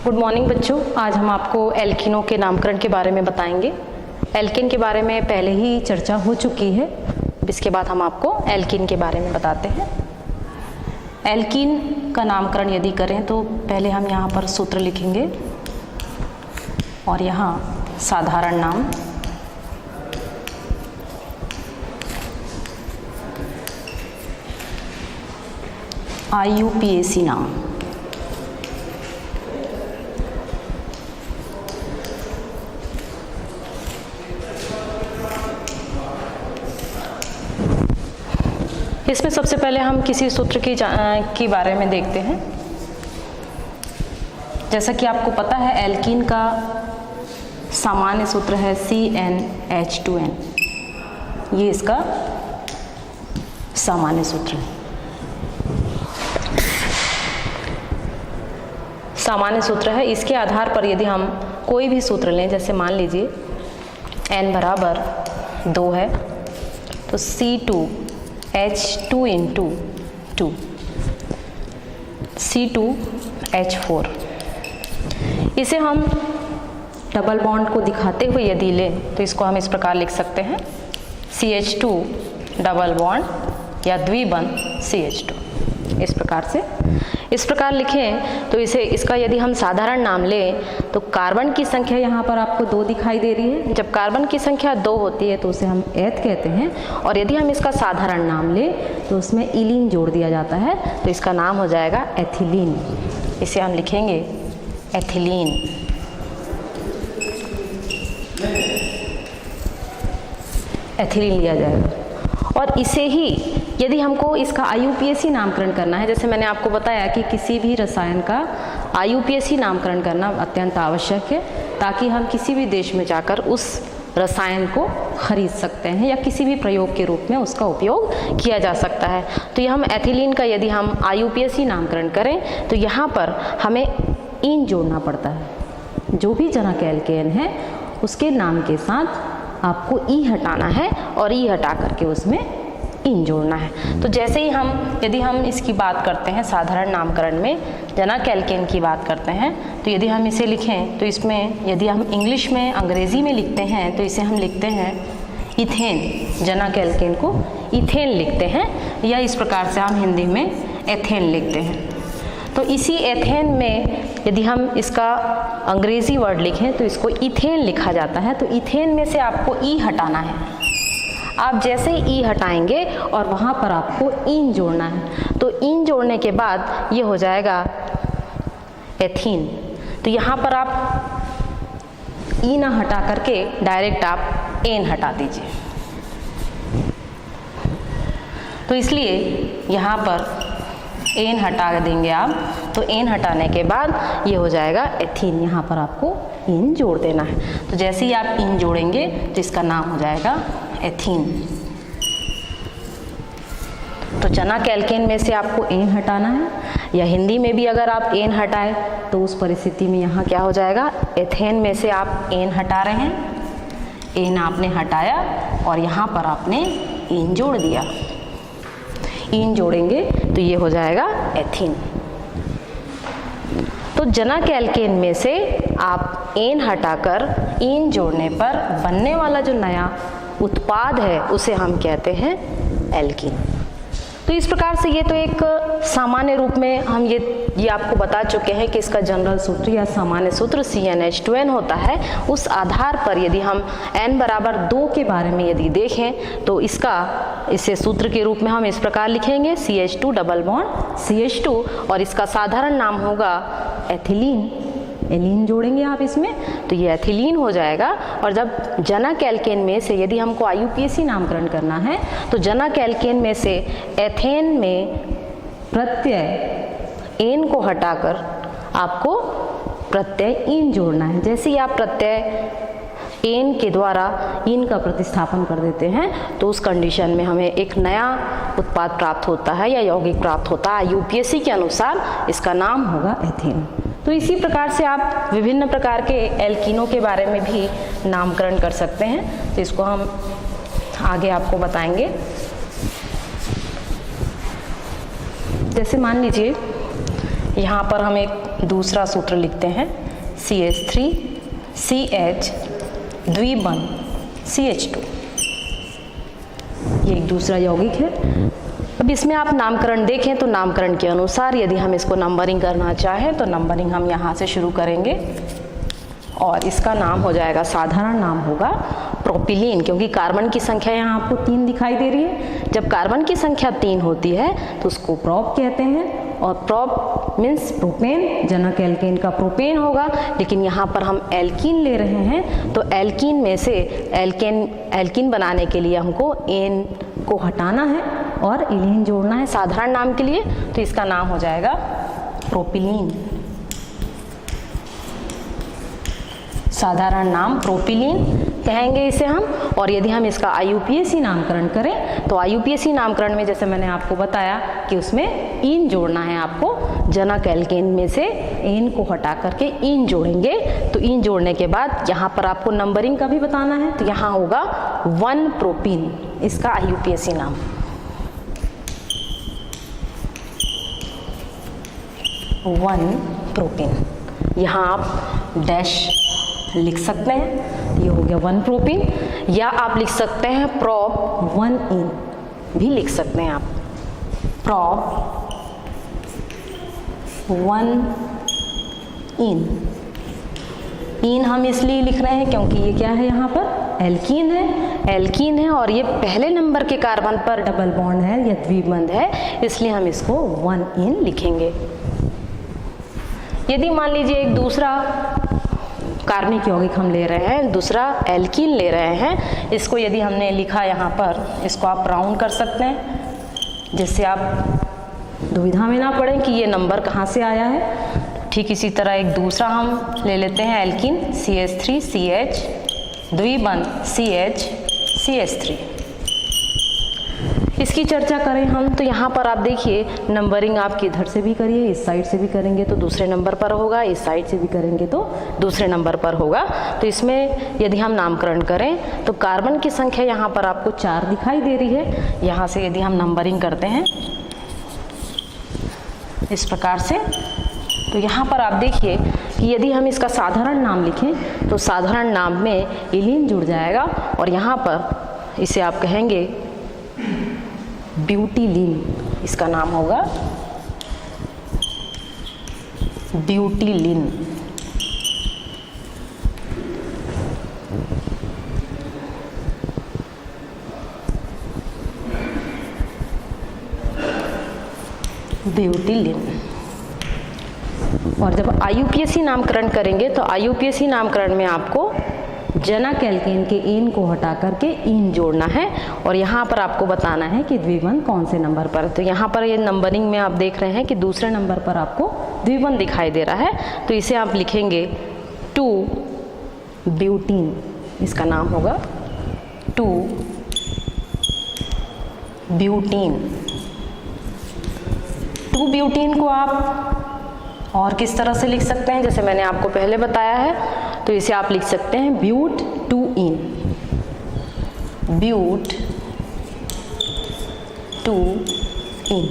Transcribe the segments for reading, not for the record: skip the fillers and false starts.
Good morning बच्चों, आज हम आपको एल्कीनों के नामकरण के बारे में बताएंगे। एल्कीन के बारे में पहले ही चर्चा हो चुकी है, इसके बाद हम आपको एल्कीन के बारे में बताते हैं। एल्कीन का नामकरण यदि करें तो पहले हम यहाँ पर सूत्र लिखेंगे और यहाँ साधारण नाम, IUPAC नाम। इसमें सबसे पहले हम किसी सूत्र की बारे में देखते हैं। जैसा कि आपको पता है एल्कीन का सामान्य सूत्र है CnH2n, ये इसका सामान्य सूत्र है। सामान्य सूत्र है, इसके आधार पर यदि हम कोई भी सूत्र लें, जैसे मान लीजिए n बराबर 2 है तो C2H2 × 2 C2H4, इसे हम डबल बॉन्ड को दिखाते हुए यदि लें तो इसको हम इस प्रकार लिख सकते हैं CH2 डबल बॉन्ड या द्विबंध CH2। इस प्रकार लिखें तो इसका यदि हम साधारण नाम लें तो कार्बन की संख्या यहाँ पर आपको 2 दिखाई दे रही है। जब कार्बन की संख्या 2 होती है तो उसे हम एथ कहते हैं, और यदि हम इसका साधारण नाम लें तो उसमें इलीन जोड़ दिया जाता है, तो इसका नाम हो जाएगा एथिलीन। इसे हम लिखेंगे एथिलीन। एथिलीन लिया जाएगा। और इसे ही यदि हमको इसका IUPAC नामकरण करना है, जैसे मैंने आपको बताया कि किसी भी रसायन का IUPAC नामकरण करना अत्यंत आवश्यक है, ताकि हम किसी भी देश में जाकर उस रसायन को खरीद सकते हैं या किसी भी प्रयोग के रूप में उसका उपयोग किया जा सकता है। तो हम एथिलीन का यदि हम IUPAC नामकरण करें तो यहाँ पर हमें इन जोड़ना पड़ता है। जो भी जनक एल्केन है उसके नाम के साथ आपको ई हटाना है और ई हटा करके उसमें इन जोड़ना है। तो जैसे ही यदि हम इसकी बात करते हैं साधारण नामकरण में, जनक एल्केन की बात करते हैं, तो यदि हम इसे लिखें तो इसमें यदि हम इंग्लिश में अंग्रेजी में लिखते हैं तो इसे हम लिखते हैं इथेन। जनक एल्केन को इथेन लिखते हैं, या इस प्रकार से हम हिंदी में एथेन लिखते हैं। तो इसी एथेन में यदि हम इसका अंग्रेजी वर्ड लिखें तो इसको इथेन लिखा जाता है। तो इथेन में से आपको ई हटाना है। आप जैसे ही ई हटाएंगे और वहाँ पर आपको इन जोड़ना है, तो इन जोड़ने के बाद ये हो जाएगा एथीन। तो यहाँ पर आप ई ना हटा करके डायरेक्ट आप एन हटा दीजिए। तो इसलिए यहाँ पर एन हटा देंगे आप, तो एन हटाने के बाद ये हो जाएगा एथीन। यहाँ पर आपको इन जोड़ देना है। तो जैसे ही आप इन जोड़ेंगे तो इसका नाम हो जाएगा एथीन। तो जनक एल्केन में से आपको एन हटाना है, या हिंदी में भी अगर आप एन हटाए तो उस परिस्थिति में यहाँ क्या हो जाएगा, एथेन में से आप एन हटा रहे हैं, एन आपने हटाया और यहाँ पर आपने इन जोड़ दिया। इन जोड़ेंगे तो ये हो जाएगा एथीन। तो जनक एल्केन में से आप एन हटाकर इन जोड़ने पर बनने वाला जो नया उत्पाद है उसे हम कहते हैं एल्कीन। तो इस प्रकार से ये तो एक सामान्य रूप में हम ये आपको बता चुके हैं कि इसका जनरल सूत्र या सामान्य सूत्र CnH2n होता है। उस आधार पर यदि हम n बराबर 2 के बारे में यदि देखें तो इसे सूत्र के रूप में हम इस प्रकार लिखेंगे CH2 डबल बॉन्ड CH2, और इसका साधारण नाम होगा एथिलीन। एलीन जोड़ेंगे आप इसमें तो ये एथिलीन हो जाएगा। और जब जनक एल्केन में से यदि हमको IUPAC नामकरण करना है तो जनक एल्केन में से एथेन में प्रत्यय एन को हटाकर आपको प्रत्यय इन जोड़ना है। जैसे ही आप प्रत्यय एन के द्वारा इन का प्रतिस्थापन कर देते हैं तो उस कंडीशन में हमें एक नया उत्पाद प्राप्त होता है या यौगिक प्राप्त होता है। IUPAC के अनुसार इसका नाम होगा एथेन। तो इसी प्रकार से आप विभिन्न प्रकार के एल्कीनों के बारे में भी नामकरण कर सकते हैं। तो इसको हम आगे आपको बताएंगे। जैसे मान लीजिए यहाँ पर हम एक दूसरा सूत्र लिखते हैं CH3 CH द्विबंध CH2, ये एक दूसरा यौगिक है। अब इसमें आप नामकरण देखें तो नामकरण के अनुसार यदि हम इसको नंबरिंग करना चाहें तो नंबरिंग हम यहाँ से शुरू करेंगे और इसका नाम हो जाएगा, साधारण नाम होगा प्रोपिलीन, क्योंकि कार्बन की संख्या यहाँ आपको 3 दिखाई दे रही है। जब कार्बन की संख्या 3 होती है तो उसको प्रोप कहते हैं, और प्रोप मीन्स प्रोपेन, जनक एल्केन का प्रोपेन होगा। लेकिन यहाँ पर हम एल्कीन ले रहे हैं तो एल्कीन में से एल्कीन बनाने के लिए हमको एन को हटाना है और इलीन जोड़ना है साधारण नाम के लिए, तो इसका नाम हो जाएगा प्रोपिलीन, साधारण नाम प्रोपिलीन कहेंगे इसे हम। और यदि हम इसका IUPAC नामकरण करें तो IUPAC नामकरण में जैसे मैंने आपको बताया कि उसमें इन जोड़ना है आपको, जनक एल्केन में से इन को हटा करके इन जोड़ेंगे। तो इन जोड़ने के बाद यहाँ पर आपको नंबरिंग का भी बताना है, तो यहाँ होगा 1 प्रोपीन, इसका IUPAC नाम। वन प्रोपीन, यहाँ आप डैश लिख सकते हैं, ये हो गया 1 प्रोपीन, या आप लिख सकते हैं प्रोप 1 इन भी लिख सकते हैं आप, प्रोप 1 इन हम इसलिए लिख रहे हैं क्योंकि ये क्या है, यहाँ पर एल्कीन है और ये पहले नंबर के कार्बन पर डबल बॉन्ड है या द्विबंध है, इसलिए हम इसको 1 इन लिखेंगे। यदि मान लीजिए एक दूसरा कार्बनिक यौगिक हम ले रहे हैं, दूसरा एल्कीन ले रहे हैं, इसको यदि हमने लिखा यहाँ पर, इसको आप राउंड कर सकते हैं जिससे आप दुविधा में ना पड़े कि ये नंबर कहाँ से आया है। ठीक इसी तरह एक दूसरा हम ले लेते हैं alkene, CH3 CH द्विबंध CH CH3। इसकी चर्चा करें हम तो यहाँ पर आप देखिए नंबरिंग आप किधर से भी करिए, इस साइड से भी करेंगे तो दूसरे नंबर पर होगा, इस साइड से भी करेंगे तो दूसरे नंबर पर होगा। तो इसमें यदि हम नामकरण करें तो कार्बन की संख्या यहाँ पर आपको 4 दिखाई दे रही है। यहाँ से यदि हम नंबरिंग करते हैं इस प्रकार से, तो यहाँ पर आप देखिए कि यदि हम इसका साधारण नाम लिखें तो साधारण नाम में इलीन जुड़ जाएगा और यहाँ पर इसे आप कहेंगे ब्यूटिलीन, इसका नाम होगा ब्यूटिलीन। ब्यूटिलीन। और जब IUPAC नामकरण करेंगे तो IUPAC नामकरण में आपको जनक एल्केन के एन को हटा करके इन जोड़ना है और यहाँ पर आपको बताना है कि द्विबंध कौन से नंबर पर। तो यहाँ पर ये नंबरिंग में आप देख रहे हैं कि दूसरे नंबर पर आपको द्विबंध दिखाई दे रहा है, तो इसे आप लिखेंगे 2 ब्यूटीन, इसका नाम होगा 2 ब्यूटीन। 2 ब्यूटीन को आप और किस तरह से लिख सकते हैं, जैसे मैंने आपको पहले बताया है, तो इसे आप लिख सकते हैं ब्यूट 2 इन, ब्यूट 2 इन,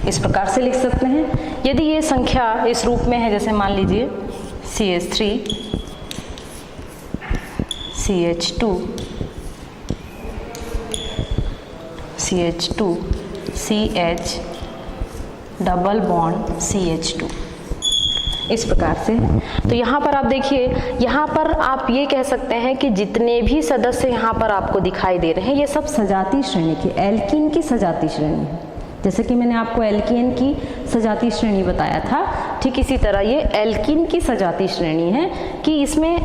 इस प्रकार से लिख सकते हैं। यदि ये संख्या इस रूप में है, जैसे मान लीजिए CH3 CH2 CH2 CH double bond CH2, इस प्रकार से। तो यहाँ पर आप देखिए, यहाँ पर आप ये कह सकते हैं कि जितने भी सदस्य यहाँ पर आपको दिखाई दे रहे हैं ये सब सजातीय श्रेणी के, एल्कीन की सजातीय श्रेणी है। जैसे कि मैंने आपको एल्कीन की सजातीय श्रेणी बताया था, ठीक इसी तरह ये एल्कीन की सजातीय श्रेणी है कि इसमें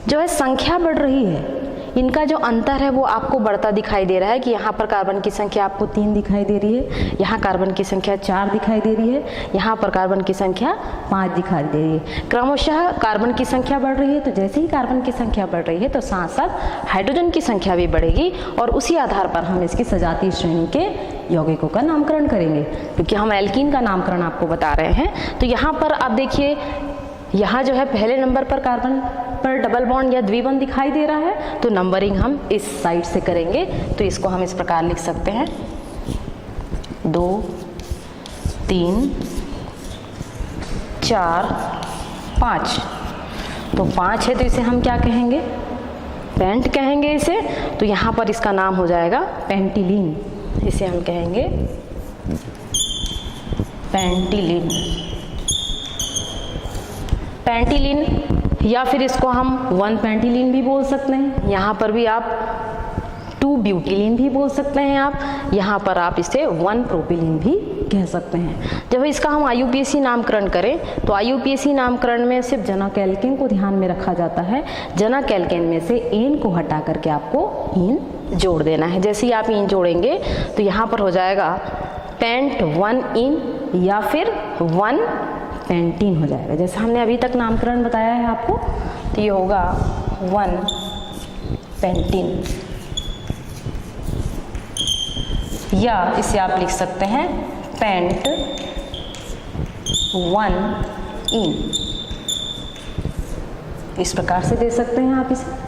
जो है संख्या बढ़ रही है, इनका जो अंतर है वो आपको बढ़ता दिखाई दे रहा है कि यहाँ पर कार्बन की संख्या आपको 3 दिखाई दे रही है, यहाँ कार्बन की संख्या 4 दिखाई दे रही है, यहाँ पर कार्बन की संख्या 5 दिखाई दे रही है। क्रमशः कार्बन की संख्या बढ़ रही है, तो जैसे ही कार्बन की संख्या बढ़ रही है तो साथ साथ हाइड्रोजन की संख्या भी बढ़ेगी और उसी आधार पर हम इसकी सजातीय श्रेणी के यौगिकों का नामकरण करेंगे, क्योंकि हम एल्कीन का नामकरण आपको बता रहे हैं। तो यहाँ पर आप देखिए, यहाँ जो है पहले नंबर पर कार्बन पर डबल बॉन्ड या द्विबंध दिखाई दे रहा है, तो नंबरिंग हम इस साइड से करेंगे। तो इसको हम इस प्रकार लिख सकते हैं 2 3 4 5। तो 5 है तो इसे हम क्या कहेंगे, पेंट कहेंगे इसे। तो यहाँ पर इसका नाम हो जाएगा पेंटिलीन, इसे हम कहेंगे पेंटिलीन। पेंटिलीन या फिर इसको हम 1 पेंटिलीन भी बोल सकते हैं। यहाँ पर भी आप 2 ब्यूटिलीन भी बोल सकते हैं आप। यहाँ पर आप इसे 1 प्रोपिलीन भी कह सकते हैं। जब इसका हम IUPAC नामकरण करें तो IUPAC नामकरण में सिर्फ जनक एल्केन को ध्यान में रखा जाता है। जनक एल्केन में से एन को हटा करके आपको इन जोड़ देना है। जैसे ही आप इन जोड़ेंगे तो यहाँ पर हो जाएगा पेंट 1 इन या फिर 1 पेंटीन हो जाएगा। जैसे हमने अभी तक नामकरण बताया है आपको, तो ये होगा 1 पेंटीन, या इसे आप लिख सकते हैं पेंट 1 इन, इस प्रकार से दे सकते हैं आप इसे।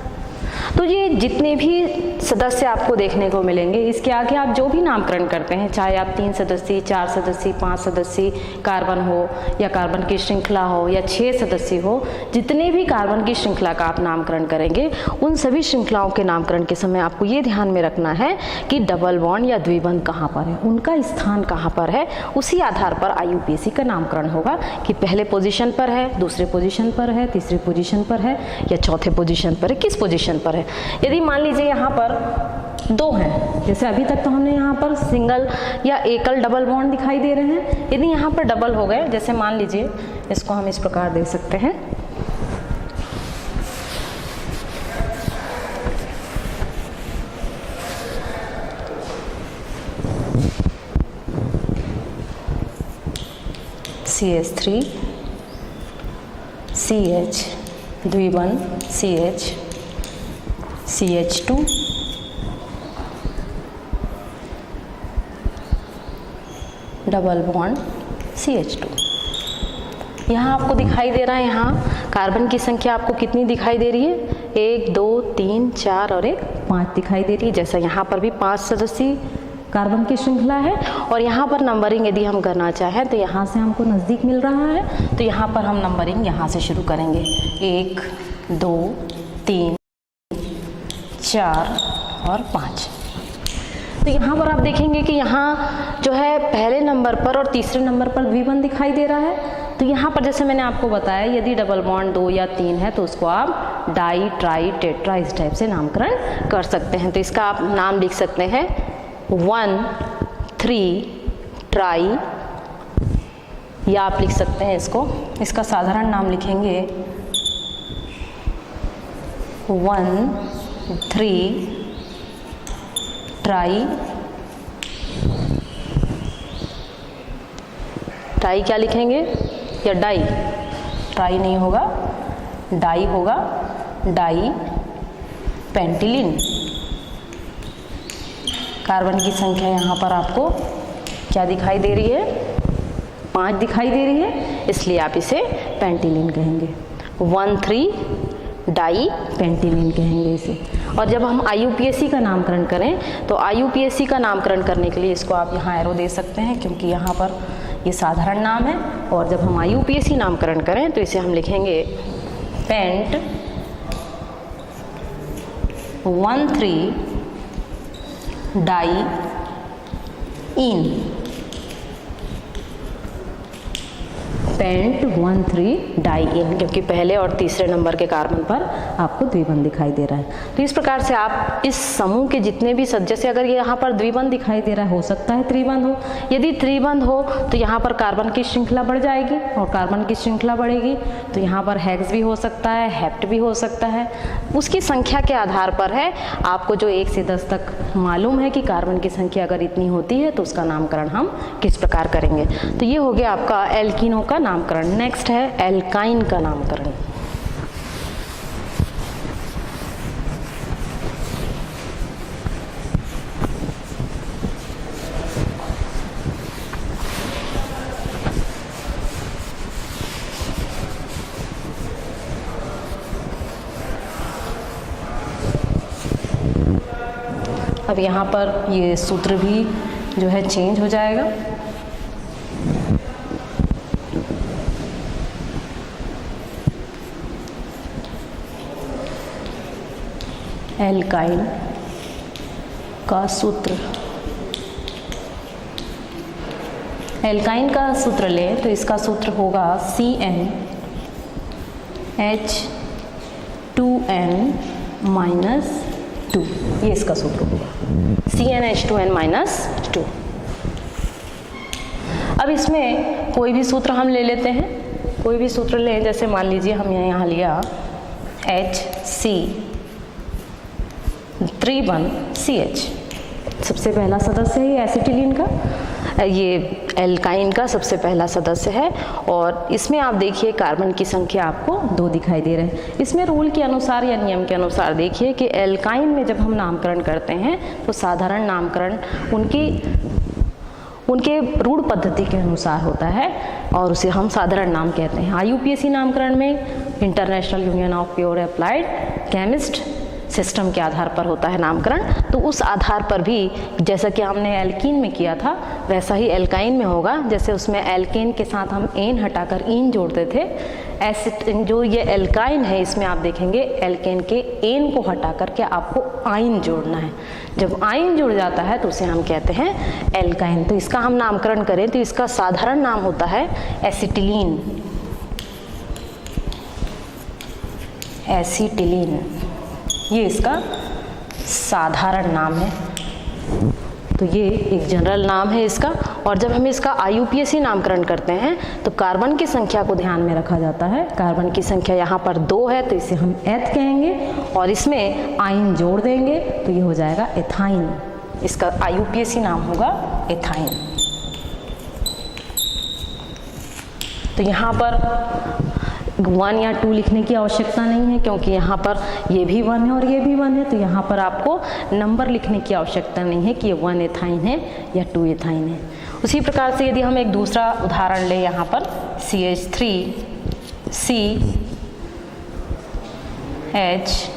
तो ये जितने भी सदस्य आपको देखने को मिलेंगे, इसके आगे आप जो भी नामकरण करते हैं, चाहे आप 3 सदस्यीय, 4 सदस्यीय, 5 सदस्यीय कार्बन हो या कार्बन की श्रृंखला हो या 6 सदस्यीय हो, जितने भी कार्बन की श्रृंखला का आप नामकरण करेंगे, उन सभी श्रृंखलाओं के नामकरण के समय आपको ये ध्यान में रखना है कि डबल बॉन्ड या द्विबंध कहाँ पर है, उनका स्थान कहाँ पर है। उसी आधार पर IUPAC का नामकरण होगा कि पहले पोजीशन पर है, दूसरे पोजीशन पर है, तीसरे पोजीशन पर है या चौथे पोजीशन पर है, किस पोजीशन पर है। यदि मान लीजिए यहाँ पर 2 हैं, जैसे अभी तक तो हमने यहाँ पर सिंगल या एकल डबल बॉन्ड दिखाई दे रहे हैं। यदि यहाँ पर डबल हो गए, जैसे मान लीजिए इसको हम इस प्रकार दे सकते हैं, CH3 CH द्विबंध CH CH2 double bond CH2। यहाँ आपको दिखाई दे रहा है, यहाँ कार्बन की संख्या आपको कितनी दिखाई दे रही है, 1 2 3 4 और 1 5 दिखाई दे रही है। जैसा यहाँ पर भी 5 सदस्यीय कार्बन की श्रृंखला है और यहाँ पर नंबरिंग यदि हम करना चाहें तो यहाँ से हमको नज़दीक मिल रहा है, तो यहाँ पर हम नंबरिंग यहाँ से शुरू करेंगे, 1 2 3 4 और 5। तो यहाँ पर आप देखेंगे कि यहाँ जो है पहले नंबर पर और तीसरे नंबर पर द्विबंध दिखाई दे रहा है। तो यहाँ पर जैसे मैंने आपको बताया, यदि डबल बॉन्ड 2 या 3 है तो उसको आप डाई, ट्राई, टेट्रा इस टाइप से नामकरण कर सकते हैं। तो इसका आप नाम लिख सकते हैं 1 3 ट्राई, या आप लिख सकते हैं इसका साधारण नाम लिखेंगे 1 3 ट्राई। ट्राई क्या लिखेंगे, या डाई, ट्राई नहीं होगा, डाई होगा, डाई पेंटिलीन। कार्बन की संख्या यहाँ पर आपको क्या दिखाई दे रही है, 5 दिखाई दे रही है, इसलिए आप इसे पेंटिलीन कहेंगे, 1 3 डाई पेंटिलीन कहेंगे इसे। और जब हम IUPAC का नामकरण करें तो IUPAC का नामकरण करने के लिए इसको आप यहाँ एरो दे सकते हैं, क्योंकि यहाँ पर ये साधारण नाम है। और जब हम IUPAC नामकरण करें तो इसे हम लिखेंगे पेंट 1 3 डाई इन, पेंट 1 3 डाई इन, क्योंकि पहले और तीसरे नंबर के कार्बन पर आपको द्विबंध दिखाई दे रहा है। तो इस प्रकार से आप इस समूह के जितने भी सदस्य, अगर यहाँ पर द्विबंध दिखाई दे रहा है, हो सकता है त्रिबंध हो। यदि त्रिबंध हो तो यहाँ पर कार्बन की श्रृंखला बढ़ जाएगी, और कार्बन की श्रृंखला बढ़ेगी तो यहाँ पर हेक्स भी हो सकता है, हेप्ट भी हो सकता है। उसकी संख्या के आधार पर है, आपको जो 1 से 10 तक मालूम है कि कार्बन की संख्या अगर इतनी होती है तो उसका नामकरण हम किस प्रकार करेंगे। तो ये हो गया आपका एल्कीनों का नामकरण। नेक्स्ट है एल्काइन का नामकरण। अब यहाँ पर ये सूत्र भी जो है चेंज हो जाएगा। एल्काइन का सूत्र, एल्काइन का सूत्र लें तो इसका सूत्र होगा CnH2n-2, ये इसका सूत्र होगा CnH2n-2। अब इसमें कोई भी सूत्र हम ले लेते हैं, कोई भी सूत्र लें, जैसे मान लीजिए हमने यहाँ लिया HC3,1CH, सबसे पहला सदस्य है ये एसिटिलीन का, ये एल्काइन का सबसे पहला सदस्य है। और इसमें आप देखिए कार्बन की संख्या आपको 2 दिखाई दे रहे हैं। इसमें रूल के अनुसार या नियम के अनुसार देखिए कि एल्काइन में जब हम नामकरण करते हैं तो साधारण नामकरण उनके रूढ़ पद्धति के अनुसार होता है और उसे हम साधारण नाम कहते हैं। IUPAC नामकरण में international union of pure applied chemist system के आधार पर होता है नामकरण। तो उस आधार पर भी जैसा कि हमने एल्कीन में किया था वैसा ही एल्काइन में होगा। जैसे उसमें एल्केन के साथ हम एन हटाकर इन जोड़ते थे, जो ये एल्काइन है इसमें आप देखेंगे एल्केन के एन को हटा करके आपको आइन जोड़ना है। जब आइन जुड़ जाता है तो उसे हम कहते हैं एल्काइन। तो इसका हम नामकरण करें तो इसका साधारण नाम होता है एसिटिलीन, एसिटिलीन, ये इसका साधारण नाम है। तो ये एक जनरल नाम है इसका। और जब हम इसका IUPAC नामकरण करते हैं तो कार्बन की संख्या को ध्यान में रखा जाता है। कार्बन की संख्या यहाँ पर 2 है तो इसे हम एथ कहेंगे और इसमें आइन जोड़ देंगे तो ये हो जाएगा एथाइन। इसका IUPAC नाम होगा एथाइन। तो यहाँ पर 1 या 2 लिखने की आवश्यकता नहीं है क्योंकि यहाँ पर ये भी 1 है और ये भी 1 है। तो यहाँ पर आपको नंबर लिखने की आवश्यकता नहीं है कि ये 1 एथाइन है या 2 एथाइन है। उसी प्रकार से यदि हम एक दूसरा उदाहरण लें यहाँ पर CH3CH,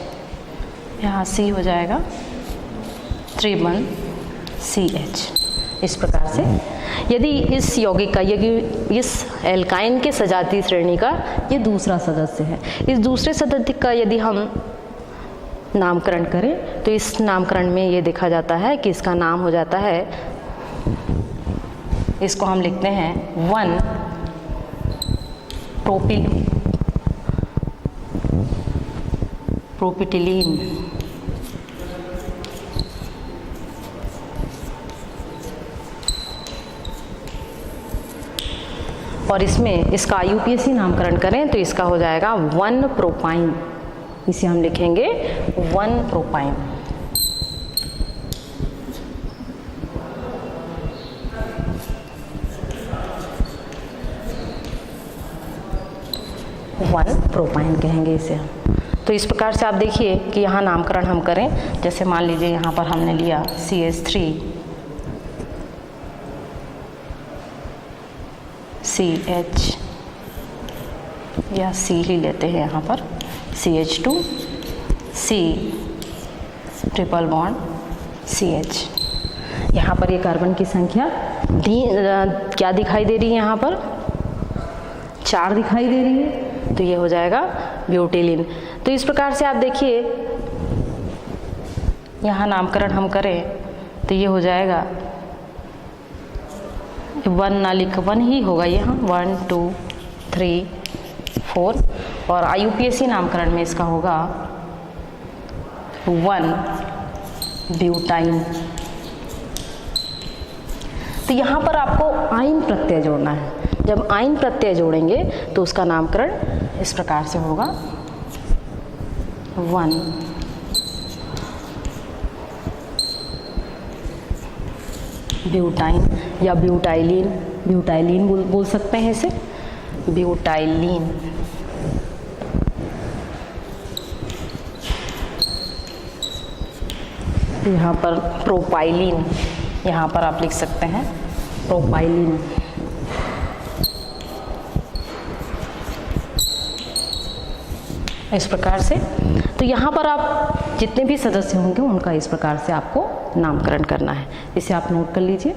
यहाँ C हो जाएगा 3,1CH। इस प्रकार से यदि इस यौगिक का, यदि इस एल्काइन के सजातीय श्रेणी का ये दूसरा सदस्य है, इस दूसरे सदस्य का यदि हम नामकरण करें तो इस नामकरण में ये देखा जाता है कि इसका नाम हो जाता है, इसको हम लिखते हैं 1 प्रोपिटिलीन। और इसमें इसका IUPAC नामकरण करें तो इसका हो जाएगा 1 प्रोपाइन। इसे हम लिखेंगे 1 प्रोपाइन। प्रोपाइन कहेंगे इसे हम। तो इस प्रकार से आप देखिए कि यहाँ नामकरण हम करें, जैसे मान लीजिए यहाँ पर हमने लिया CH या C ही लेते हैं यहाँ पर CH2 C triple bond CH। यहाँ पर ये कार्बन की संख्या क्या दिखाई दे रही है, यहाँ पर 4 दिखाई दे रही है। तो ये हो जाएगा ब्यूटिलीन। तो इस प्रकार से आप देखिए यहाँ नामकरण हम करें तो ये हो जाएगा 1 ना लिख 1 ही होगा यहाँ 1 2 3 4। और IUPAC नामकरण में इसका होगा 1 ब्यूटाइन। तो यहाँ पर आपको आइन प्रत्यय जोड़ना है। जब आइन प्रत्यय जोड़ेंगे तो उसका नामकरण इस प्रकार से होगा 1 ब्यूटाइन या ब्यूटाइलिन, ब्यूटाइलिन बोल सकते हैं इसे, ब्यूटाइलिन। यहाँ पर प्रोपाइलिन, यहाँ पर आप लिख सकते हैं प्रोपाइलिन। इस प्रकार से तो यहाँ पर आप जितने भी सदस्य होंगे उनका इस प्रकार से आपको नामकरण करना है। इसे आप नोट कर लीजिए।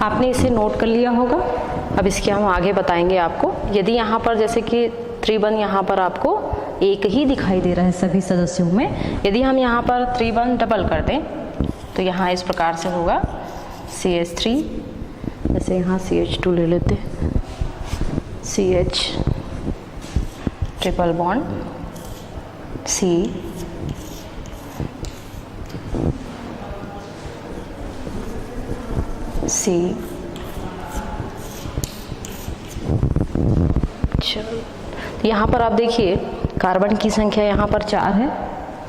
आपने इसे नोट कर लिया होगा। अब इसके हम आगे बताएंगे आपको। यदि यहाँ पर जैसे कि त्रिबंध यहाँ पर आपको एक ही दिखाई दे रहा है सभी सदस्यों में, यदि हम यहाँ पर त्रिबंध डबल कर दें तो यहाँ इस प्रकार से होगा CH3, जैसे यहाँ CH2 ले लेते हैं, CH triple bond C, C, चलो यहाँ पर आप देखिए कार्बन की संख्या यहाँ पर 4 है,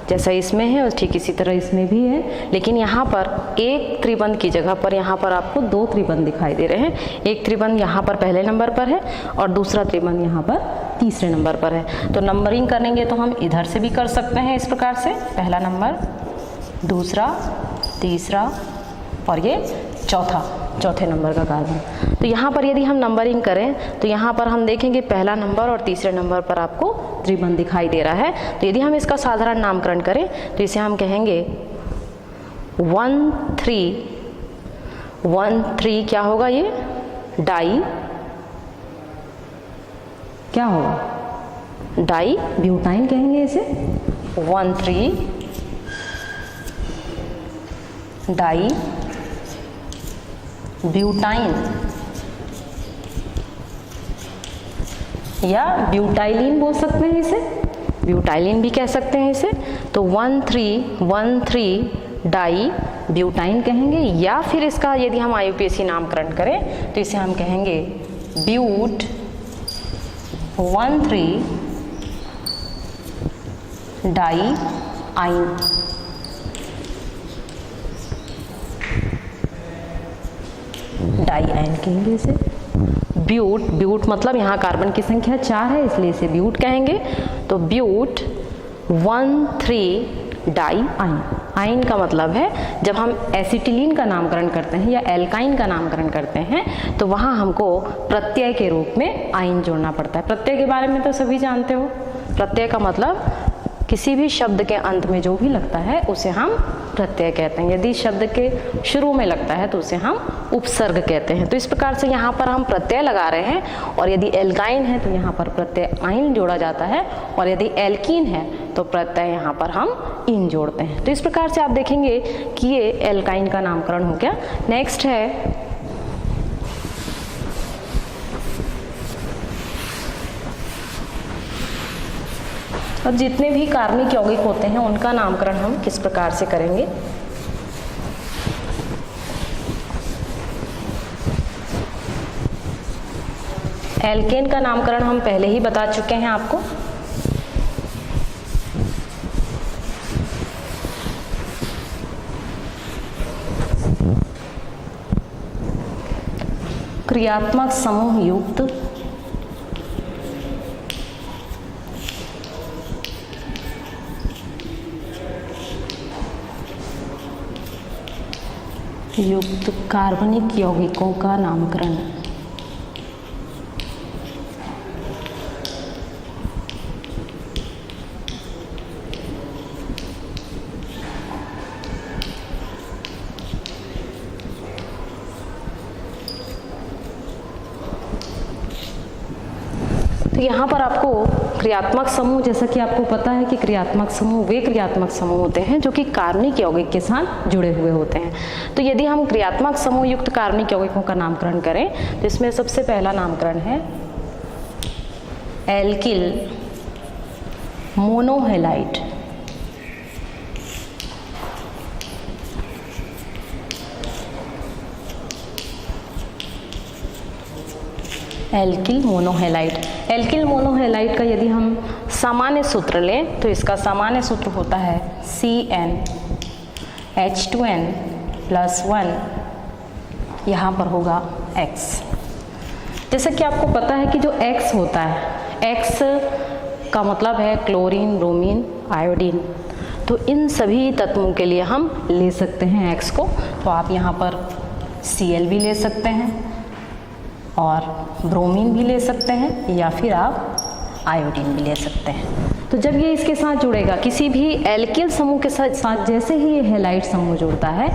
जैसा इसमें है और ठीक इसी तरह इसमें भी है, लेकिन यहाँ पर एक त्रिबंध की जगह पर यहाँ पर आपको 2 त्रिबंध दिखाई दे रहे हैं। एक त्रिबंध यहाँ पर पहले नंबर पर है और दूसरा त्रिबंध यहाँ पर तीसरे नंबर पर है। तो नंबरिंग करेंगे तो हम इधर से भी कर सकते हैं इस प्रकार से, पहला नंबर, दूसरा, तीसरा और ये चौथे नंबर का कार्बन। तो यहाँ पर यदि हम नंबरिंग करें तो यहाँ पर हम देखेंगे पहला नंबर और तीसरे नंबर पर आपको त्रिबंध दिखाई दे रहा है। तो यदि हम इसका साधारण नामकरण करें तो इसे हम कहेंगे 1,3 क्या होगा, ये डाई, क्या होगा, डाई ब्यूटाइन कहेंगे इसे, 1,3 डाई ब्यूटाइन या ब्यूटाइलिन बोल सकते हैं इसे, ब्यूटाइलिन भी कह सकते हैं इसे। तो 1,3 डाई ब्यूटाइन कहेंगे, या फिर इसका यदि हम IUPAC नामकरण करें तो इसे हम कहेंगे ब्यूट 1,3 डाई आइन। डाई आयन कहेंगे इसे। ब्यूट मतलब यहाँ कार्बन की संख्या 4 है इसलिए इसे ब्यूट कहेंगे। तो ब्यूट 1,3 डाई आइन। आइन का मतलब है जब हम एसिटिलीन का नामकरण करते हैं या एल्काइन का नामकरण करते हैं तो वहाँ हमको प्रत्यय के रूप में आइन जोड़ना पड़ता है। प्रत्यय के बारे में तो सभी जानते हो। प्रत्यय का मतलब किसी भी शब्द के अंत में जो भी लगता है उसे हम प्रत्यय कहते हैं। यदि शब्द के शुरू में लगता है तो उसे हम उपसर्ग कहते हैं। तो इस प्रकार से यहाँ पर हम प्रत्यय लगा रहे हैं, और यदि एल्काइन है तो यहाँ पर प्रत्यय आइन जोड़ा जाता है, और यदि एल्कीन है तो प्रत्यय यहाँ पर हम इन जोड़ते हैं। तो इस प्रकार से आप देखेंगे कि ये एल्काइन का नामकरण हो गया। नेक्स्ट है अब जितने भी कार्बनिक यौगिक होते हैं उनका नामकरण हम किस प्रकार से करेंगे। एल्केन का नामकरण हम पहले ही बता चुके हैं आपको। क्रियात्मक समूह युक्त कार्बनिक यौगिकों का नामकरण। तो यहाँ पर आपको क्रियात्मक समूह, जैसा कि आपको पता है कि क्रियात्मक समूह वे क्रियात्मक समूह होते हैं जो कि कार्बनिक यौगिक के साथ जुड़े हुए होते हैं। तो यदि हम क्रियात्मक समूह युक्त कार्बनिक यौगिकों का नामकरण करें तो इसमें सबसे पहला नामकरण है एल्किल मोनोहेलाइड। एल्किल मोनोहेलाइड। एल्किल मोनोहेलाइड का यदि हम सामान्य सूत्र लें तो इसका सामान्य सूत्र होता है CnH2n+1, यहाँ पर होगा X। जैसा कि आपको पता है कि जो X होता है, X का मतलब है क्लोरीन, ब्रोमीन, आयोडीन। तो इन सभी तत्वों के लिए हम ले सकते हैं X को। तो आप यहाँ पर Cl भी ले सकते हैं और ब्रोमीन भी ले सकते हैं, या फिर आप आयोडीन भी ले सकते हैं। तो जब ये इसके साथ जुड़ेगा, किसी भी एल्किल समूह के साथ जैसे ही ये हैलाइड समूह जुड़ता है,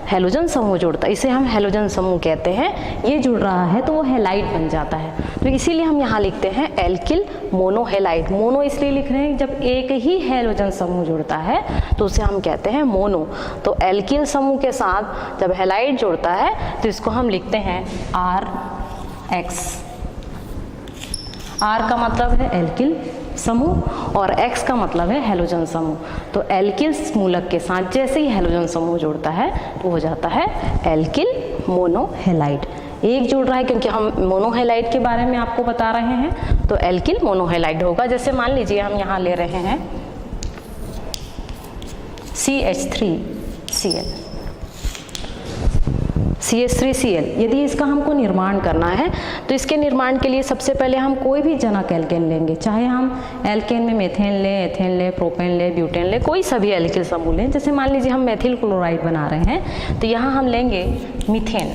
हैलोजन समूह जुड़ता है, इसे हम हैलोजन समूह कहते हैं, ये जुड़ रहा है तो वो हैलाइड बन जाता है। तो इसीलिए हम यहाँ लिखते हैं एल्किल मोनोहैलाइड। मोनो इसलिए लिख रहे हैं जब एक ही हैलोजन समूह जुड़ता है तो उसे हम कहते हैं मोनो। तो एल्किल समूह के साथ जब हैलाइड जुड़ता है तो इसको हम लिखते हैं RX। R का मतलब है एल्किल समूह और X का मतलब है हैलोजन समूह। तो एल्किल मूलक के साथ जैसे ही हैलोजन समूह जुड़ता है तो हो जाता है एल्किल मोनोहैलाइड। एक जुड़ रहा है क्योंकि हम मोनोहैलाइड के बारे में आपको बता रहे हैं, तो एल्किल मोनोहैलाइड होगा। जैसे मान लीजिए हम यहाँ ले रहे हैं CH3Cl, CH3Cl। यदि इसका हमको निर्माण करना है तो इसके निर्माण के लिए सबसे पहले हम कोई भी जनक एल्केन लेंगे, चाहे हम एल्केन में मेथेन लें, एथेन लें, प्रोपेन लें, ब्यूटेन लें, कोई सभी एल्किल समूह लें। जैसे मान लीजिए हम मेथिल क्लोराइड बना रहे हैं तो यहाँ हम लेंगे मीथेन।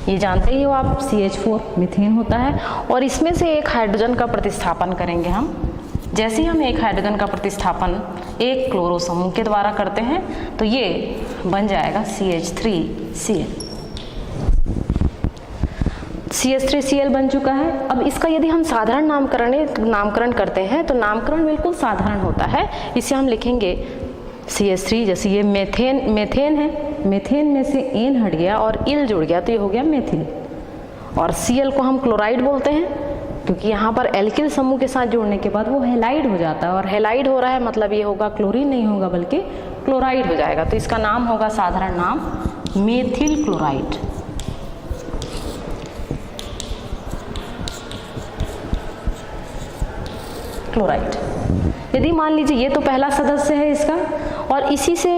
ये जानते ही हो आप, CH4 मीथेन होता है और इसमें से एक हाइड्रोजन का प्रतिस्थापन करेंगे हम। जैसे ही हम एक हाइड्रोजन का प्रतिस्थापन एक क्लोरो समूह के द्वारा करते हैं तो ये बन जाएगा CH3Cl। CH3Cl बन चुका है। अब इसका यदि हम साधारण नामकरण करते हैं तो नामकरण बिल्कुल साधारण होता है। इसे हम लिखेंगे CH3, जैसे ये मेथेन है, मेथेन में से एन हट गया और इल जुड़ गया तो ये हो गया मेथिल। और Cl को हम क्लोराइड बोलते हैं क्योंकि यहाँ पर एल्किल समूह के साथ जोड़ने के बाद वो हैलाइड हो जाता है और हैलाइड हो रहा है मतलब ये होगा क्लोरीन नहीं होगा बल्कि क्लोराइड हो जाएगा। तो इसका नाम होगा साधारण नाम मेथिल क्लोराइड। यदि मान लीजिए ये तो पहला सदस्य है इसका और इसी से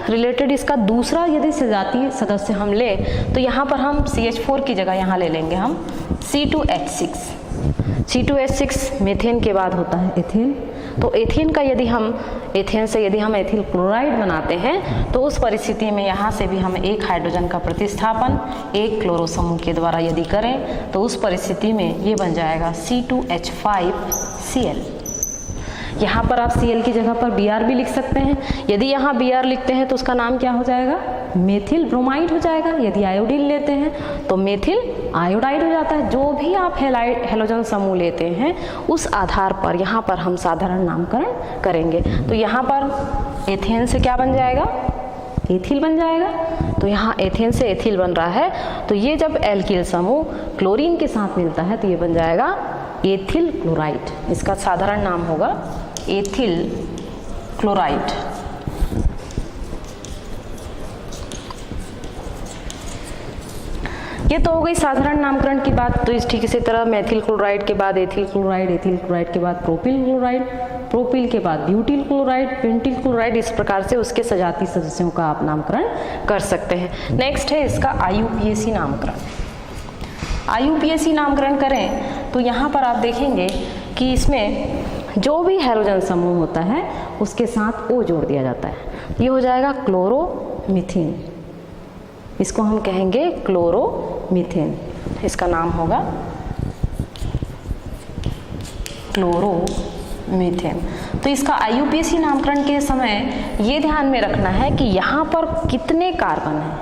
रिलेटेड इसका दूसरा यदि सजातीय सदस्य हम ले तो यहाँ पर हम CH4 की जगह यहाँ ले लेंगे हम C2H6। C2H6 मेथेन के बाद होता है एथेन। तो एथेन का यदि हम एथिल क्लोराइड बनाते हैं तो उस परिस्थिति में यहाँ से भी हम एक हाइड्रोजन का प्रतिस्थापन एक क्लोरो समूह के द्वारा यदि करें तो उस परिस्थिति में ये बन जाएगा C2H5Cl। यहाँ पर आप Cl की जगह पर Br भी लिख सकते हैं। यदि यहाँ Br लिखते हैं तो उसका नाम क्या हो जाएगा, मेथिल ब्रोमाइड हो जाएगा। यदि आयोडीन लेते हैं तो मेथिल आयोडाइड हो जाता है। जो भी आप हैलोजन समूह लेते हैं उस आधार पर यहाँ पर हम साधारण नामकरण करेंगे। तो यहाँ पर एथेन से क्या बन जाएगा, एथिल बन जाएगा। तो यहाँ एथेन से एथिल बन रहा है तो ये जब एल्किल समूह क्लोरीन के साथ मिलता है तो ये बन जाएगा एथिल क्लोराइड। इसका साधारण नाम होगा एथिल क्लोराइड। ये तो हो गई साधारण नामकरण की बात। तो इस ठीक इसी तरह मेथिल क्लोराइड के बाद एथिल क्लोराइड, एथिल क्लोराइड के बाद प्रोपिल क्लोराइड, प्रोपिल के बाद ब्यूटिल क्लोराइड, पेंटिल क्लोराइड, इस प्रकार से उसके सजातीय सदस्यों का आप नामकरण कर सकते हैं। नेक्स्ट है इसका IUPAC नामकरण। IUPAC नामकरण करें तो यहाँ पर आप देखेंगे कि इसमें जो भी हैलोजन समूह होता है उसके साथ O जोड़ दिया जाता है। ये हो जाएगा क्लोरोमीथेन। इसको हम कहेंगे क्लोरोमीथेन। इसका नाम होगा क्लोरोमीथेन। तो इसका IUPAC नामकरण के समय ये ध्यान में रखना है कि यहाँ पर कितने कार्बन हैं।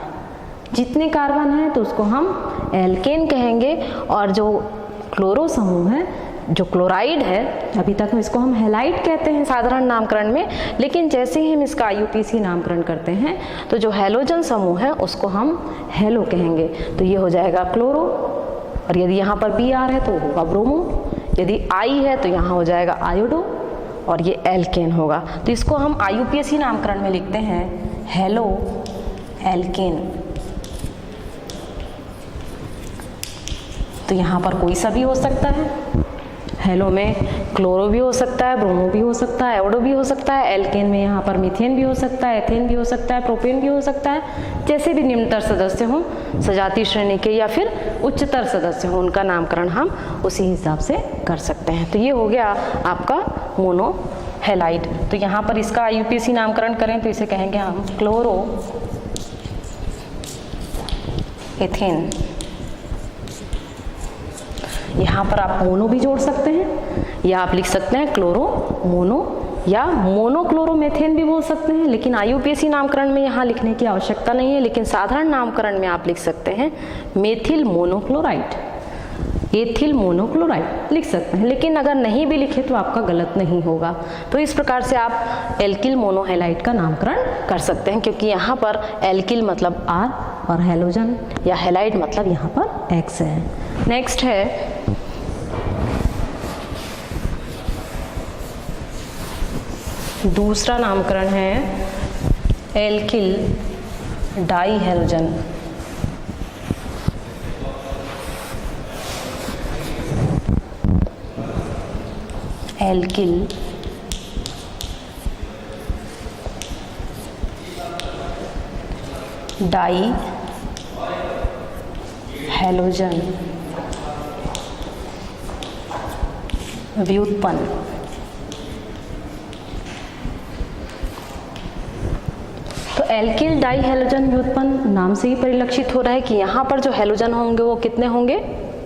जितने कार्बन हैं तो उसको हम एल्केन कहेंगे और जो क्लोरो समूह है, जो क्लोराइड है, अभी तक इसको हम हैलाइड कहते हैं साधारण नामकरण में, लेकिन जैसे ही हम इसका IUPAC नामकरण करते हैं तो जो हैलोजन समूह है उसको हम हैलो कहेंगे। तो ये हो जाएगा क्लोरो और यदि यहाँ पर Br है तो होगा ब्रोमो, यदि I है तो यहाँ हो जाएगा आयोडो और ये एल्केन होगा। तो इसको हम IUPAC नामकरण में लिखते हैं हैलो एल्केन। तो यहाँ पर कोई सा भी हो सकता है, हेलो में क्लोरो भी हो सकता है, ब्रोमो भी हो सकता है, आयोडो भी हो सकता है, एल्केन में यहाँ पर मीथेन भी हो सकता है, एथेन भी हो सकता है, प्रोपेन भी हो सकता है। जैसे भी निम्नतर सदस्य हों सजातीय श्रेणी के या फिर उच्चतर सदस्य हों उनका नामकरण हम उसी हिसाब से कर सकते हैं। तो ये हो गया आपका मोनोहैलाइड। तो यहाँ पर इसका IUPAC नामकरण करें तो इसे कहेंगे हम क्लोरो एथेन। यहाँ पर आप मोनो भी जोड़ सकते हैं, या आप लिख सकते हैं क्लोरो मोनो, या मोनोक्लोरोमेथेन भी बोल सकते हैं, लेकिन IUPAC नामकरण में यहाँ लिखने की आवश्यकता नहीं है, लेकिन साधारण नामकरण में आप लिख सकते हैं मेथिल मोनोक्लोराइड, एथिल मोनोक्लोराइड लिख सकते हैं, लेकिन अगर नहीं भी लिखे तो आपका गलत नहीं होगा। तो इस प्रकार से आप एल्किल मोनोहैलाइड का नामकरण कर सकते हैं, क्योंकि यहाँ पर एल्किल मतलब R और हैलोजन या हैलाइड मतलब यहाँ पर X है। नेक्स्ट है दूसरा नामकरण है एल्किल डाईहैलोजन। एल्किल डाई हैलोजन व्युत्पन्न। तो एल्किल डाई हैलोजन व्युत्पन्न नाम से ही परिलक्षित हो रहा है कि यहाँ पर जो हैलोजन होंगे वो कितने होंगे,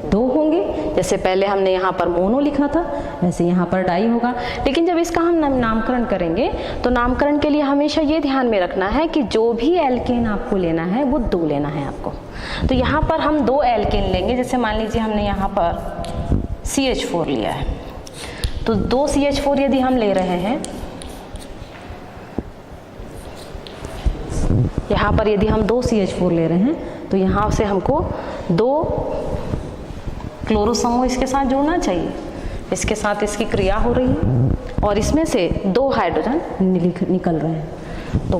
2 होंगे। जैसे पहले हमने यहाँ पर मोनो लिखा था, वैसे यहाँ पर डाई होगा। लेकिन जब इसका हम नामकरण करेंगे तो नामकरण के लिए हमेशा ये ध्यान में रखना है कि जो भी एल्केन आपको लेना है वो 2 लेना है आपको। तो यहाँ पर हम 2 एल्केन लेंगे। जैसे मान लीजिए हमने यहाँ पर CH4 लिया है, तो 2 CH4 यदि हम ले रहे हैं, यहाँ पर यदि हम 2 CH4 ले रहे हैं तो यहाँ से हमको 2 क्लोरो समूह इसके साथ जोड़ना चाहिए। इसके साथ इसकी क्रिया हो रही है और इसमें से 2 हाइड्रोजन निकल रहे हैं, तो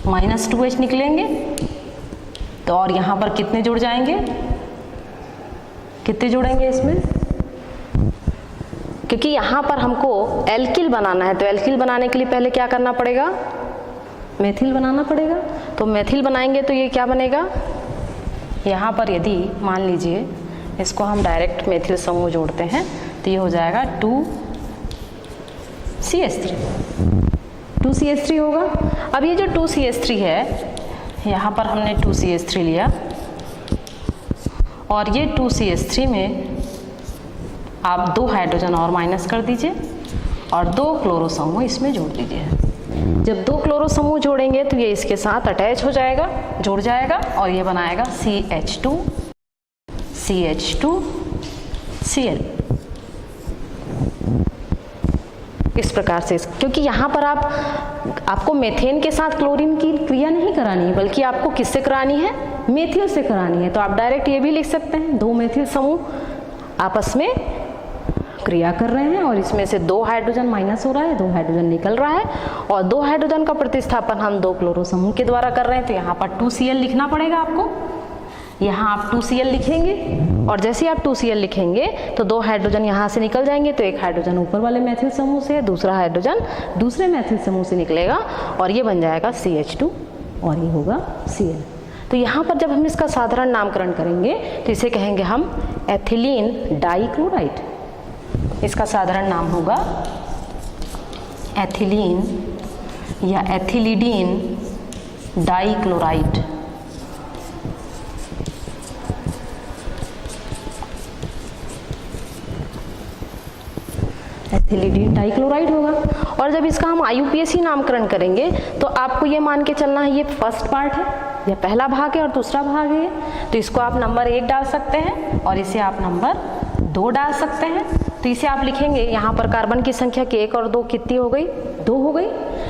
-2H निकलेंगे। तो और यहाँ पर कितने जुड़ जाएंगे, कितने जुड़ेंगे इसमें, क्योंकि यहाँ पर हमको एल्किल बनाना है, तो एल्किल बनाने के लिए पहले क्या करना पड़ेगा, मेथिल बनाना पड़ेगा। तो मेथिल बनाएंगे तो ये क्या बनेगा, यहाँ पर यदि मान लीजिए इसको हम डायरेक्ट मेथिल समूह जोड़ते हैं तो ये हो जाएगा 2CH3 होगा। अब ये जो 2CH3 है, यहाँ पर हमने 2CH3 लिया और ये 2CH3 में आप 2 हाइड्रोजन और माइनस कर दीजिए और 2 क्लोरो समूह इसमें जोड़ दीजिए। जब 2 क्लोरो समूह जोड़ेंगे तो ये इसके साथ अटैच हो जाएगा, जुड़ जाएगा और ये बनाएगा CH2Cl। इस प्रकार से, क्योंकि यहाँ पर आपको मेथेन के साथ क्लोरीन की क्रिया नहीं करानी है, बल्कि आपको किससे करानी है, मेथिल से करानी है। तो आप डायरेक्ट ये भी लिख सकते हैं 2 मेथिल समूह आपस में क्रिया कर रहे हैं और इसमें से 2 हाइड्रोजन माइनस हो रहा है, 2 हाइड्रोजन निकल रहा है और 2 हाइड्रोजन का प्रतिस्थापन हम 2 क्लोरो समूह के द्वारा कर रहे हैं। तो यहाँ पर 2Cl लिखना पड़ेगा आपको। यहाँ आप 2Cl लिखेंगे और जैसे आप 2Cl लिखेंगे तो 2 हाइड्रोजन यहाँ से निकल जाएंगे, तो एक हाइड्रोजन ऊपर वाले मैथिल समूह से, दूसरा हाइड्रोजन दूसरे मैथिल समूह से निकलेगा और ये बन जाएगा CH2 और ये होगा Cl। तो यहाँ पर जब हम इसका साधारण नामकरण करेंगे तो इसे कहेंगे हम एथिलीन डाइक्लोराइड। इसका साधारण नाम होगा एथिलीन या एथिलीडीन डाइक्लोराइड। एथिलीडीन डाइक्लोराइड होगा। और जब इसका हम IUPAC नामकरण करेंगे तो आपको ये मान के चलना है ये फर्स्ट पार्ट है, यह पहला भाग है और दूसरा भाग है। तो इसको आप नंबर 1 डाल सकते हैं और इसे आप नंबर 2 डाल सकते हैं। तो इसे आप लिखेंगे, यहाँ पर कार्बन की संख्या की 1 और 2 कितनी हो गई, 2 हो गई।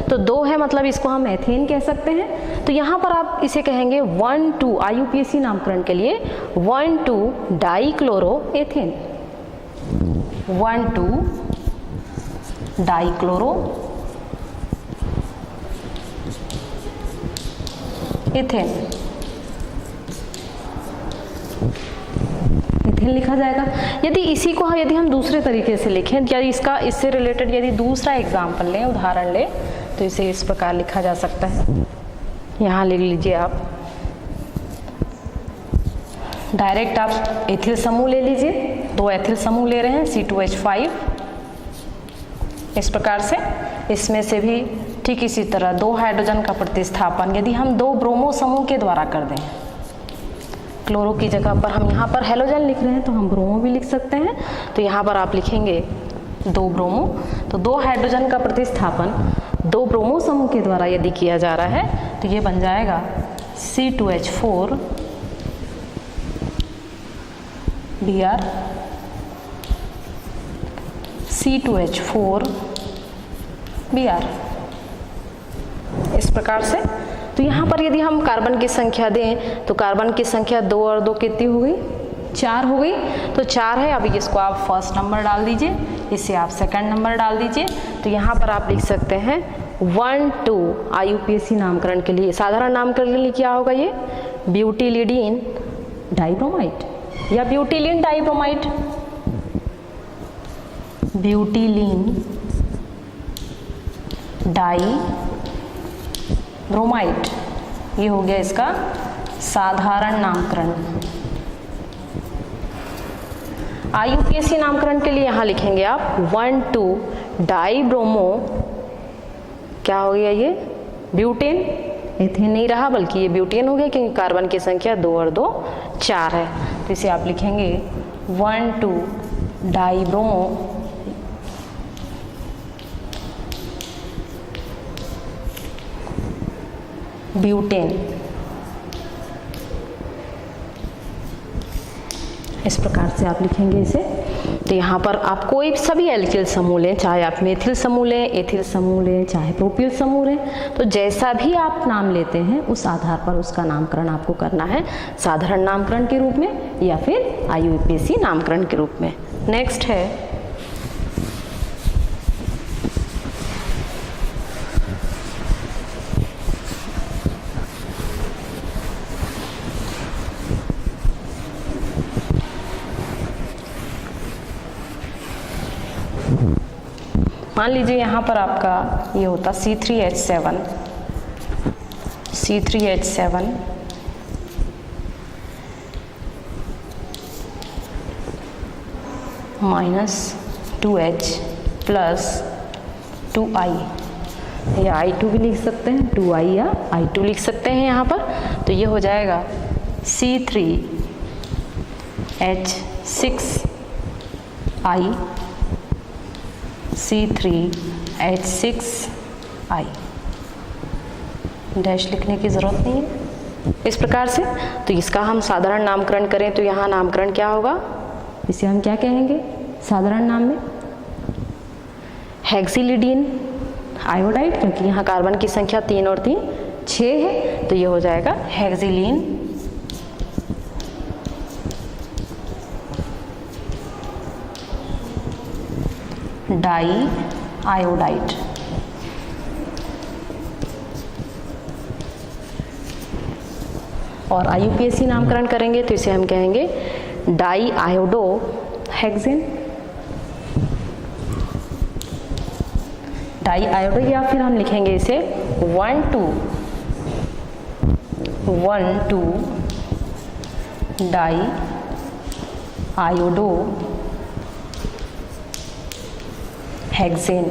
तो 2 है मतलब इसको हम एथेन कह सकते हैं। तो यहाँ पर आप इसे कहेंगे 1,2 IUPAC नामकरण के लिए 1,2 dichloro ethane, 1,2 dichloro ethane, ethane लिखा जाएगा। यदि इसी को यदि हम दूसरे तरीके से लिखें या इसका इससे रिलेटेड यदि दूसरा एग्जाम्पल लें, उदाहरण लें, तो इसे इस प्रकार लिखा जा सकता है। यहाँ लिख लीजिए आप डायरेक्ट आप एथिल समूह ले लीजिए, 2 एथिल समूह ले रहे हैं C2H5 इस प्रकार से। इसमें से भी ठीक इसी तरह 2 हाइड्रोजन का प्रतिस्थापन यदि हम 2 ब्रोमो समूह के द्वारा कर दें क्लोरो की जगह पर हम यहाँ पर हेलोजन लिख रहे हैं तो हम ब्रोमो भी लिख सकते हैं। तो यहाँ पर आप लिखेंगे 2 ब्रोमो। तो 2 हाइड्रोजन का प्रतिस्थापन 2 ब्रोमो समूह के द्वारा यदि किया जा रहा है तो ये बन जाएगा C2H4 Br C2H4 Br। इस प्रकार से। तो यहाँ पर यदि हम कार्बन की संख्या दें तो कार्बन की संख्या 2 और 2 कितनी हो गई, 4 हो गई। तो 4 है, अभी इसको आप फर्स्ट नंबर डाल दीजिए, इसे आप सेकंड नंबर डाल दीजिए। तो यहाँ पर आप लिख सकते हैं 1 2 IUPAC नामकरण के लिए, साधारण नामकरण के लिए क्या होगा, ये ब्यूटिलिडीन डाइब्रोमाइड या ब्यूटिलीन डाइब्रोमाइड, ब्यूटिलीन डाइब्रोमाइड, ये हो गया इसका साधारण नामकरण। IUPAC नामकरण के लिए यहाँ लिखेंगे आप 1 2 डाइब्रोमो, क्या हो गया ये, ब्यूटेन, एथेन नहीं रहा बल्कि ये ब्यूटेन हो गया क्योंकि कार्बन की संख्या 2 और 2 4 है। तो इसे आप लिखेंगे 1 2 डाइब्रोमो ब्यूटेन। इस प्रकार से आप लिखेंगे इसे। तो यहाँ पर आप कोई सभी एल्किल समूह लें, चाहे आप मेथिल समूह लें, एथिल समूह लें, चाहे प्रोपिल समूह लें, तो जैसा भी आप नाम लेते हैं उस आधार पर उसका नामकरण आपको करना है, साधारण नामकरण के रूप में या फिर IUPAC नामकरण के रूप में। नेक्स्ट है मान लीजिए यहाँ पर आपका ये होता C3H7 -2H प्लस 2I, या I2 भी लिख सकते हैं, 2I या I2 लिख सकते हैं यहाँ पर। तो ये हो जाएगा C3H6I C3H6I, डैश लिखने की ज़रूरत नहीं है। इस प्रकार से। तो इसका हम साधारण नामकरण करें तो यहाँ नामकरण क्या होगा, इसे हम क्या कहेंगे साधारण नाम में, हेक्सिलिडीन आयोडाइड, क्योंकि यहाँ कार्बन की संख्या 3 और 3 6 है। तो ये हो जाएगा हेक्सिलीन डाई आयोडाइड। और IUPAC नामकरण करेंगे तो इसे हम कहेंगे di iodo hexane, di iodo, या फिर हम लिखेंगे इसे 1 2 डाई आयोडो हेक्सेन।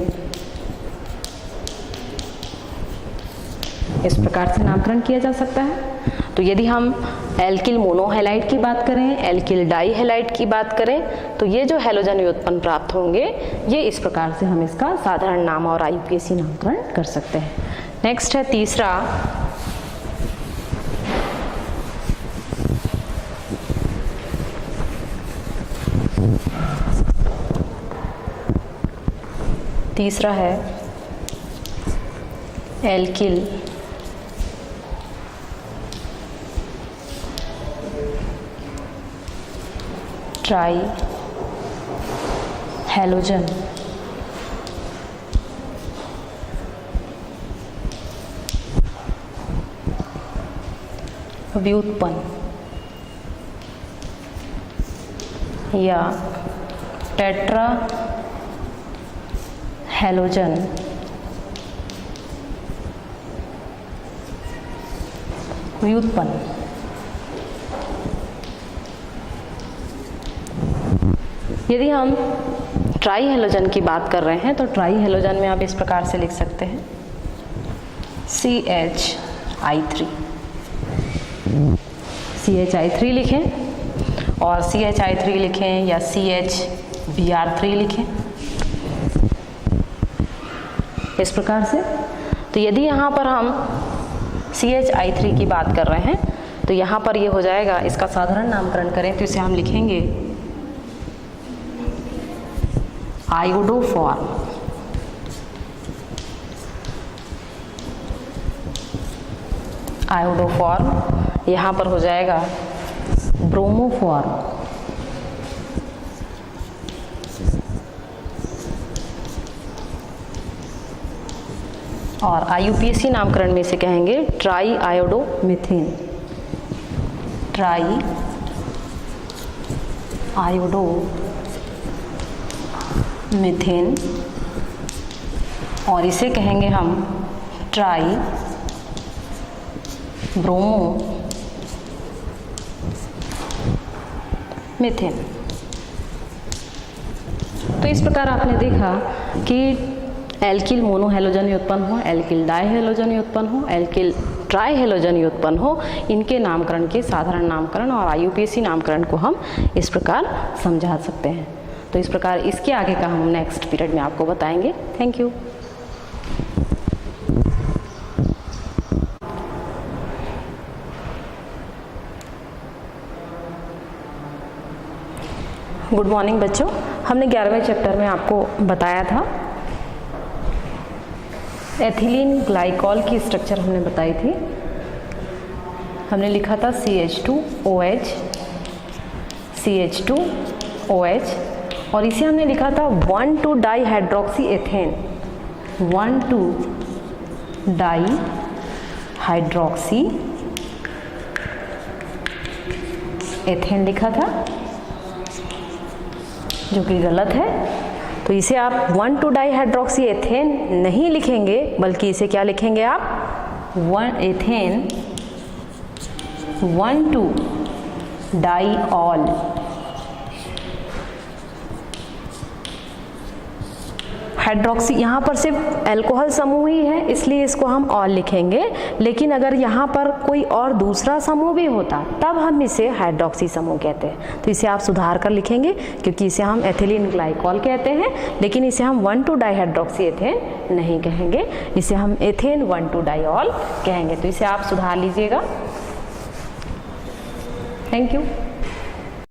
इस प्रकार से नामकरण किया जा सकता है। तो यदि हम एल्किल मोनोहेलाइड की बात करें, एल्किल डाईहेलाइड की बात करें, तो ये जो हैलोजन व्युत्पन्न प्राप्त होंगे ये इस प्रकार से हम इसका साधारण नाम और IUPAC नामकरण कर सकते हैं। नेक्स्ट है तीसरा है एल्किल ट्राई हैलोजन व्युत्पन्न या टेट्रा हैलोजन व्युत्पन्न। यदि हम ट्राई हैलोजन की बात कर रहे हैं तो ट्राई हैलोजन में आप इस प्रकार से लिख सकते हैं CHI3 CHI3 लिखें और CHI3 लिखें या CHBr3 लिखें, इस प्रकार से। तो यदि यहाँ पर हम CHI3 की बात कर रहे हैं तो यहाँ पर ये हो जाएगा, इसका साधारण नामकरण करें तो इसे हम लिखेंगे आयोडोफॉर्म। आयोडोफॉर्म यहाँ पर हो जाएगा ब्रोमोफॉर्म। और IUPAC नामकरण में इसे कहेंगे ट्राई आयोडोमीथेन। ट्राई आयोडोमीथेन, और इसे कहेंगे हम ट्राई ब्रोमोमीथेन। तो इस प्रकार आपने देखा कि एल्किल मोनोहैलोजन उत्पन्न हो, एल्किल डाइहैलोजन उत्पन्न हो, एल्किल ट्राइहैलोजन उत्पन्न हो, इनके नामकरण के साधारण नामकरण और IUPAC नामकरण को हम इस प्रकार समझा सकते हैं। तो इस प्रकार इसके आगे का हम नेक्स्ट पीरियड में आपको बताएंगे। Thank you. गुड मॉर्निंग बच्चों, हमने 11वें चैप्टर में आपको बताया था, एथिलीन ग्लाइकॉल की स्ट्रक्चर हमने बताई थी। हमने लिखा था CH2OH, CH2OH, और इसे हमने लिखा था 1,2-डाईहाइड्रोक्सी एथेन, 1,2-डाईहाइड्रोक्सी एथेन लिखा था, जो कि गलत है। तो इसे आप 1,2-डाईहाइड्रोक्सी एथेन नहीं लिखेंगे, बल्कि इसे क्या लिखेंगे आप, 1,2-डाईऑल। हाइड्रोक्सी, यहाँ पर सिर्फ अल्कोहल समूह ही है इसलिए इसको हम ऑल लिखेंगे, लेकिन अगर यहाँ पर कोई और दूसरा समूह भी होता तब हम इसे हाइड्रोक्सी समूह कहते हैं। तो इसे आप सुधार कर लिखेंगे, क्योंकि इसे हम एथिलीन ग्लाइकॉल कहते हैं, लेकिन इसे हम 1,2-डाईहाइड्रोक्सी एथेन नहीं कहेंगे, इसे हम एथेन 1,2-डाईऑल कहेंगे। तो इसे आप सुधार लीजिएगा। Thank you.